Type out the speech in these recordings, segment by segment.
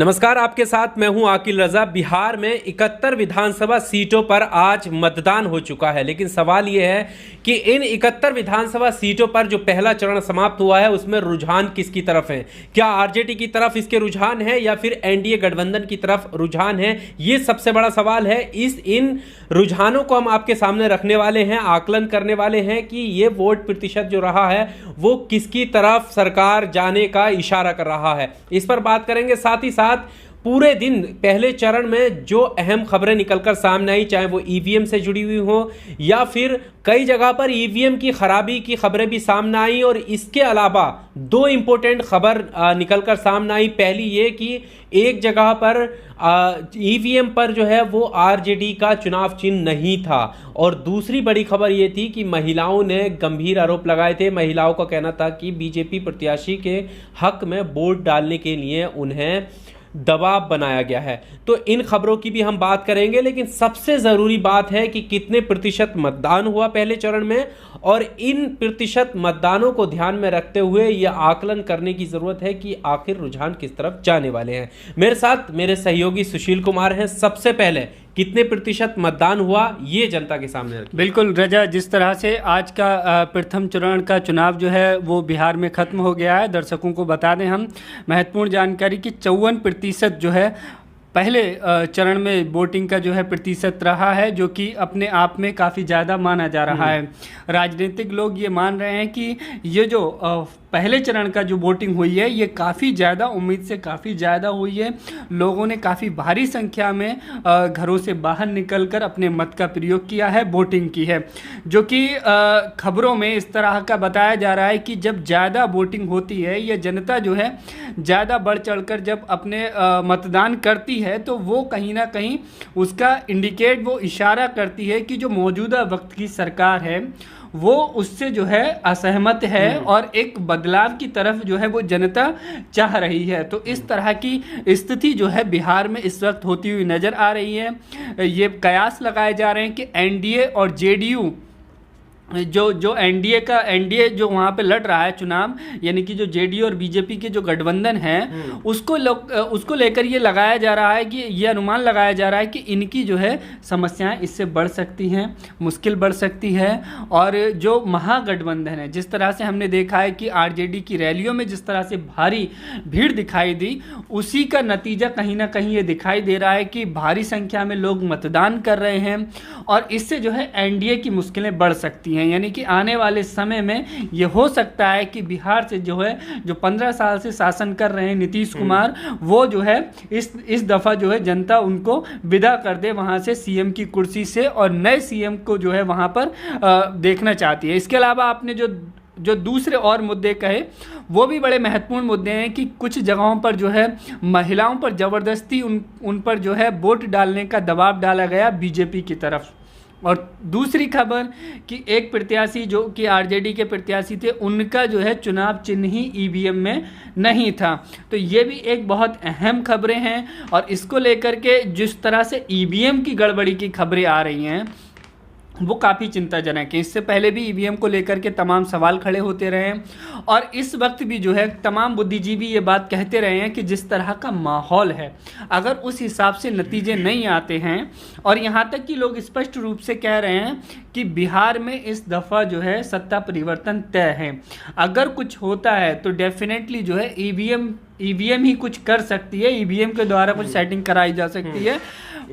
नमस्कार, आपके साथ मैं हूं आकिल रजा। बिहार में 71 विधानसभा सीटों पर आज मतदान हो चुका है, लेकिन सवाल यह है कि इन 71 विधानसभा सीटों पर जो पहला चरण समाप्त हुआ है उसमें रुझान किसकी तरफ है। क्या आरजेडी की तरफ इसके रुझान है या फिर एनडीए गठबंधन की तरफ रुझान है, ये सबसे बड़ा सवाल है। इन रुझानों को हम आपके सामने रखने वाले हैं, आकलन करने वाले हैं कि ये वोट प्रतिशत जो रहा है वो किसकी तरफ सरकार जाने का इशारा कर रहा है, इस पर बात करेंगे। साथ ही साथ पूरे दिन पहले चरण में जो अहम खबरें निकलकर सामने आई, चाहे वो ईवीएम से जुड़ी हुई हो या फिर कई जगह पर ईवीएम की खराबी की खबरें भी सामने आई, और इसके अलावा दो इंपॉर्टेंट खबर निकलकर सामने आई। पहली ये कि एक जगह पर ईवीएम पर जो है वो आरजेडी का चुनाव चिन्ह नहीं था, और दूसरी बड़ी खबर ये थी कि महिलाओं ने गंभीर आरोप लगाए थे। महिलाओं का कहना था कि बीजेपी प्रत्याशी के हक में वोट डालने के लिए उन्हें दबाव बनाया गया है। तो इन खबरों की भी हम बात करेंगे, लेकिन सबसे ज़रूरी बात है कि कितने प्रतिशत मतदान हुआ पहले चरण में, और इन प्रतिशत मतदानों को ध्यान में रखते हुए यह आकलन करने की ज़रूरत है कि आखिर रुझान किस तरफ जाने वाले हैं। मेरे साथ मेरे सहयोगी सुशील कुमार हैं। सबसे पहले कितने प्रतिशत मतदान हुआ ये जनता के सामने रखिए। बिल्कुल रजा, जिस तरह से आज का प्रथम चरण का चुनाव जो है वो बिहार में ख़त्म हो गया है, दर्शकों को बता दें हम महत्वपूर्ण जानकारी कि 54% जो है पहले चरण में वोटिंग का जो है प्रतिशत रहा है, जो कि अपने आप में काफ़ी ज़्यादा माना जा रहा है। राजनीतिक लोग ये मान रहे हैं कि ये जो पहले चरण का जो वोटिंग हुई है ये काफ़ी ज़्यादा, उम्मीद से काफ़ी ज़्यादा हुई है। लोगों ने काफ़ी भारी संख्या में घरों से बाहर निकलकर अपने मत का प्रयोग किया है, वोटिंग की है, जो कि खबरों में इस तरह का बताया जा रहा है कि जब ज़्यादा वोटिंग होती है या जनता जो है ज़्यादा बढ़ चढ़कर जब अपने मतदान करती है तो वो कहीं ना कहीं उसका इंडिकेट, वो इशारा करती है कि जो मौजूदा वक्त की सरकार है वो उससे जो है असहमत है और एक बदलाव की तरफ जो है वो जनता चाह रही है। तो इस तरह की स्थिति जो है बिहार में इस वक्त होती हुई नज़र आ रही है। ये कयास लगाए जा रहे हैं कि एनडीए और जेडीयू जो एनडीए जो वहाँ पे लड़ रहा है चुनाव, यानी कि जो जेडीयू और बीजेपी के जो गठबंधन है उसको लेकर ये लगाया जा रहा है कि ये अनुमान लगाया जा रहा है कि इनकी जो है समस्याएं इससे बढ़ सकती हैं, मुश्किल बढ़ सकती है। और जो महागठबंधन है, जिस तरह से हमने देखा है कि आरजेडी की रैलियों में जिस तरह से भारी भीड़ दिखाई दी, उसी का नतीजा कहीं ना कहीं ये दिखाई दे रहा है कि भारी संख्या में लोग मतदान कर रहे हैं, और इससे जो है एनडीए की मुश्किलें बढ़ सकती हैं। यानी कि आने वाले समय में ये हो सकता है कि बिहार से जो है जो 15 साल से शासन कर रहे हैं नीतीश कुमार, वो जो है इस दफ़ा जो है जनता उनको विदा कर दे वहाँ से, सीएम की कुर्सी से, और नए सीएम को जो है वहाँ पर देखना चाहती है। इसके अलावा आपने जो दूसरे और मुद्दे कहे वो भी बड़े महत्वपूर्ण मुद्दे हैं कि कुछ जगहों पर जो है महिलाओं पर ज़बरदस्ती उन पर जो है वोट डालने का दबाव डाला गया बीजेपी की तरफ। और दूसरी खबर कि एक प्रत्याशी जो कि आरजेडी के प्रत्याशी थे, उनका जो है चुनाव चिन्ह ही ईवीएम में नहीं था। तो ये भी एक बहुत अहम खबरें हैं, और इसको लेकर के जिस तरह से ईवीएम की गड़बड़ी की खबरें आ रही हैं वो काफ़ी चिंताजनक है। इससे पहले भी ईवीएम को लेकर के तमाम सवाल खड़े होते रहे हैं, और इस वक्त भी जो है तमाम बुद्धिजीवी ये बात कहते रहे हैं कि जिस तरह का माहौल है, अगर उस हिसाब से नतीजे नहीं आते हैं, और यहाँ तक कि लोग स्पष्ट रूप से कह रहे हैं कि बिहार में इस दफ़ा जो है सत्ता परिवर्तन तय है। अगर कुछ होता है तो डेफिनेटली जो है ईवीएम ही कुछ कर सकती है, ईवीएम के द्वारा कुछ सेटिंग कराई जा सकती है,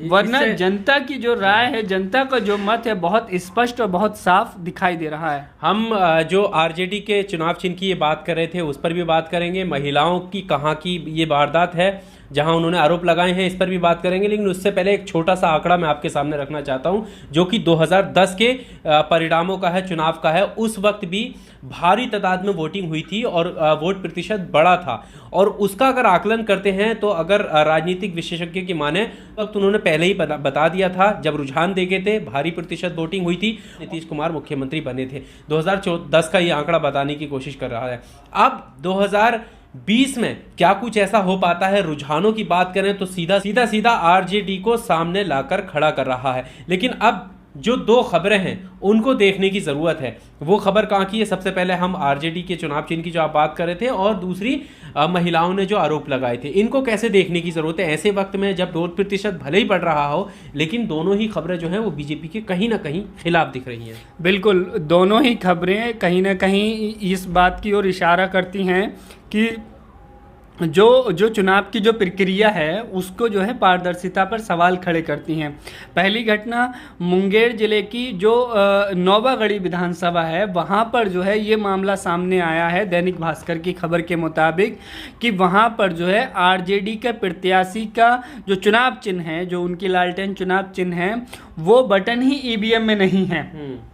वरना जनता की जो राय है, जनता का जो मत है, बहुत स्पष्ट और बहुत साफ दिखाई दे रहा है। हम जो आरजेडी के चुनाव चिन्ह की ये बात कर रहे थे उस पर भी बात करेंगे। महिलाओं की कहाँ की ये वारदात है जहां उन्होंने आरोप लगाए हैं, इस पर भी बात करेंगे। लेकिन उससे पहले एक छोटा सा आंकड़ा मैं आपके सामने रखना चाहता हूं, जो कि 2010 के परिणामों का है, चुनाव का है। उस वक्त भी भारी तादाद में वोटिंग हुई थी और वोट प्रतिशत बड़ा था, और उसका अगर आकलन करते हैं तो अगर राजनीतिक विशेषज्ञ की माने वक्त उन्होंने पहले ही बता दिया था, जब रुझान देखे थे, भारी प्रतिशत वोटिंग हुई थी, नीतीश कुमार मुख्यमंत्री बने थे। 2010 का ये आंकड़ा बताने की कोशिश कर रहा है। अब 2020 में क्या कुछ ऐसा हो पाता है? रुझानों की बात करें तो सीधा आरजेडी को सामने लाकर खड़ा कर रहा है। लेकिन अब जो दो खबरें हैं उनको देखने की ज़रूरत है। वो खबर कहाँ की है? सबसे पहले हम आरजेडी के चुनाव चिन्ह की जो आप बात कर रहे थे, और दूसरी महिलाओं ने जो आरोप लगाए थे, इनको कैसे देखने की ज़रूरत है ऐसे वक्त में जब 2% भले ही बढ़ रहा हो, लेकिन दोनों ही खबरें जो हैं वो बीजेपी के कहीं ना कहीं खिलाफ दिख रही हैं। बिल्कुल, दोनों ही खबरें कहीं ना कहीं इस बात की ओर इशारा करती हैं कि जो चुनाव की जो प्रक्रिया है उसको जो है पारदर्शिता पर सवाल खड़े करती हैं। पहली घटना मुंगेर जिले की जो नौबागढ़ी विधानसभा है, वहाँ पर जो है ये मामला सामने आया है दैनिक भास्कर की खबर के मुताबिक कि वहाँ पर जो है आरजेडी के प्रत्याशी का जो चुनाव चिन्ह है, जो उनकी लालटेन चुनाव चिन्ह है, वो बटन ही ईवीएम में नहीं है।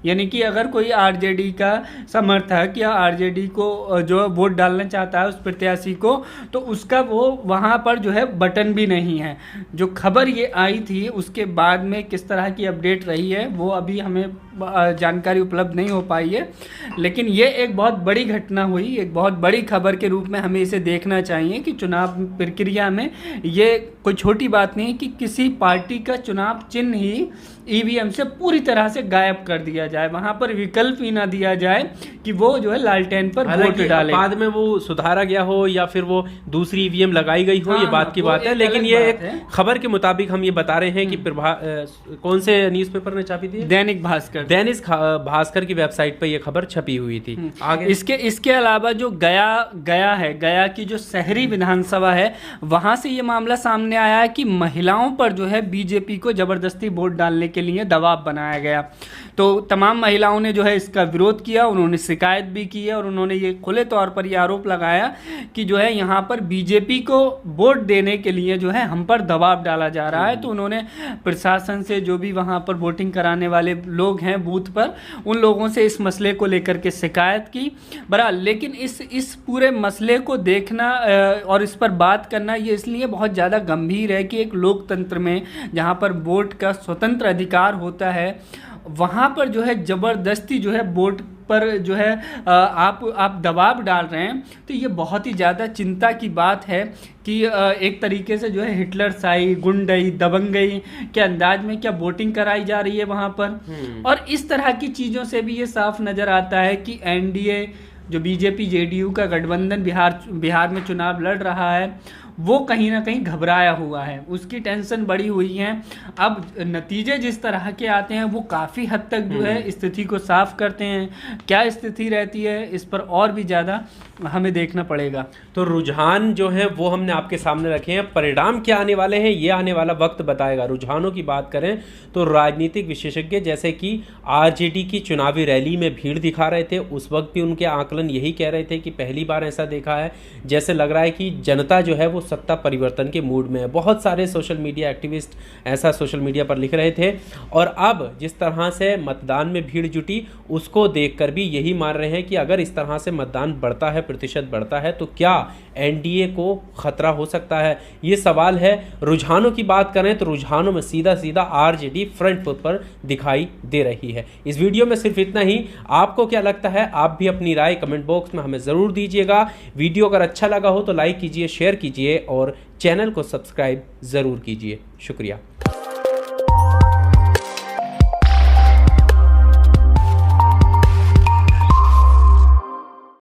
यानी कि अगर कोई आरजेडी का समर्थक या आरजेडी को जो वोट डालना चाहता है उस प्रत्याशी को, तो उसका वो वहाँ पर जो है बटन भी नहीं है। जो खबर ये आई थी उसके बाद में किस तरह की अपडेट रही है वो अभी हमें जानकारी उपलब्ध नहीं हो पाई है, लेकिन ये एक बहुत बड़ी घटना हुई, एक बहुत बड़ी खबर के रूप में हमें इसे देखना चाहिए कि चुनाव प्रक्रिया में ये कोई छोटी बात नहीं कि किसी पार्टी का चुनाव चिन्ह ही ईवीएम से पूरी तरह से गायब कर दिया जाए, वहां पर विकल्प ही ना दिया जाए कि वो जो है लालटेन पर वोट डाले। बाद में वो सुधारा गया हो या फिर वो दूसरी ईवीएम लगाई गई हो, ये बात की बात है, लेकिन ये एक खबर के मुताबिक हम ये बता रहे हैं कि कौन से न्यूज़पेपर ने छापी थी? दैनिक भास्कर। दैनिक भास्कर की वेबसाइट पर यह खबर छपी हुई थी। आगे इसके अलावा जो गया की जो शहरी विधानसभा है, वहां से ये मामला सामने आया है कि महिलाओं पर जो है बीजेपी को जबरदस्ती वोट डालने के लिए दबाव बनाया गया। तो तमाम महिलाओं ने जो है इसका विरोध किया, उन्होंने शिकायत भी की है और उन्होंने ये खुले तौर पर ये आरोप लगाया कि जो है यहाँ पर बीजेपी को वोट देने के लिए जो है हम पर दबाव डाला जा रहा है। तो उन्होंने प्रशासन से, जो भी वहाँ पर वोटिंग कराने वाले लोग हैं बूथ पर, उन लोगों से इस मसले को लेकर के शिकायत की। बहरहाल लेकिन इस पूरे मसले को देखना और इस पर बात करना ये इसलिए बहुत ज़्यादा गंभीर है कि एक लोकतंत्र में जहाँ पर वोट का स्वतंत्र अधिकार होता है, वहाँ पर जो है ज़बरदस्ती जो है वोट पर जो है आप दबाव डाल रहे हैं। तो ये बहुत ही ज़्यादा चिंता की बात है कि एक तरीके से जो है हिटलरशाही, गुंडई, दबंगई के अंदाज में क्या वोटिंग कराई जा रही है वहाँ पर। और इस तरह की चीज़ों से भी ये साफ नज़र आता है कि एनडीए जो बीजेपी जेडीयू का गठबंधन बिहार में चुनाव लड़ रहा है, वो कहीं ना कहीं घबराया हुआ है, उसकी टेंशन बढ़ी हुई है। अब नतीजे जिस तरह के आते हैं वो काफ़ी हद तक जो है स्थिति को साफ करते हैं। क्या स्थिति रहती है इस पर और भी ज़्यादा हमें देखना पड़ेगा। तो रुझान जो है वो हमने आपके सामने रखे हैं, परिणाम क्या आने वाले हैं ये आने वाला वक्त बताएगा। रुझानों की बात करें तो राजनीतिक विशेषज्ञ जैसे कि आरजेडी की चुनावी रैली में भीड़ दिखा रहे थे, उस वक्त भी उनके आकलन यही कह रहे थे कि पहली बार ऐसा देखा है जैसे लग रहा है कि जनता जो है वो सत्ता परिवर्तन के मूड में है। बहुत सारे सोशल मीडिया एक्टिविस्ट ऐसा सोशल मीडिया पर लिख रहे थे, और अब जिस तरह से मतदान में भीड़ जुटी उसको देखकर भी यही मान रहे हैं कि अगर इस तरह से मतदान बढ़ता है, प्रतिशत बढ़ता है, तो क्या एनडीए को खतरा हो सकता है, ये सवाल है। रुझानों की बात करें तो रुझानों में सीधा सीधा आरजेडी फ्रंट फुट पर दिखाई दे रही है। इस वीडियो में सिर्फ इतना ही। आपको क्या लगता है आप भी अपनी राय कमेंट बॉक्स में हमें ज़रूर दीजिएगा। वीडियो अगर अच्छा लगा हो तो लाइक कीजिए, शेयर कीजिए और चैनल को सब्सक्राइब ज़रूर कीजिए। शुक्रिया।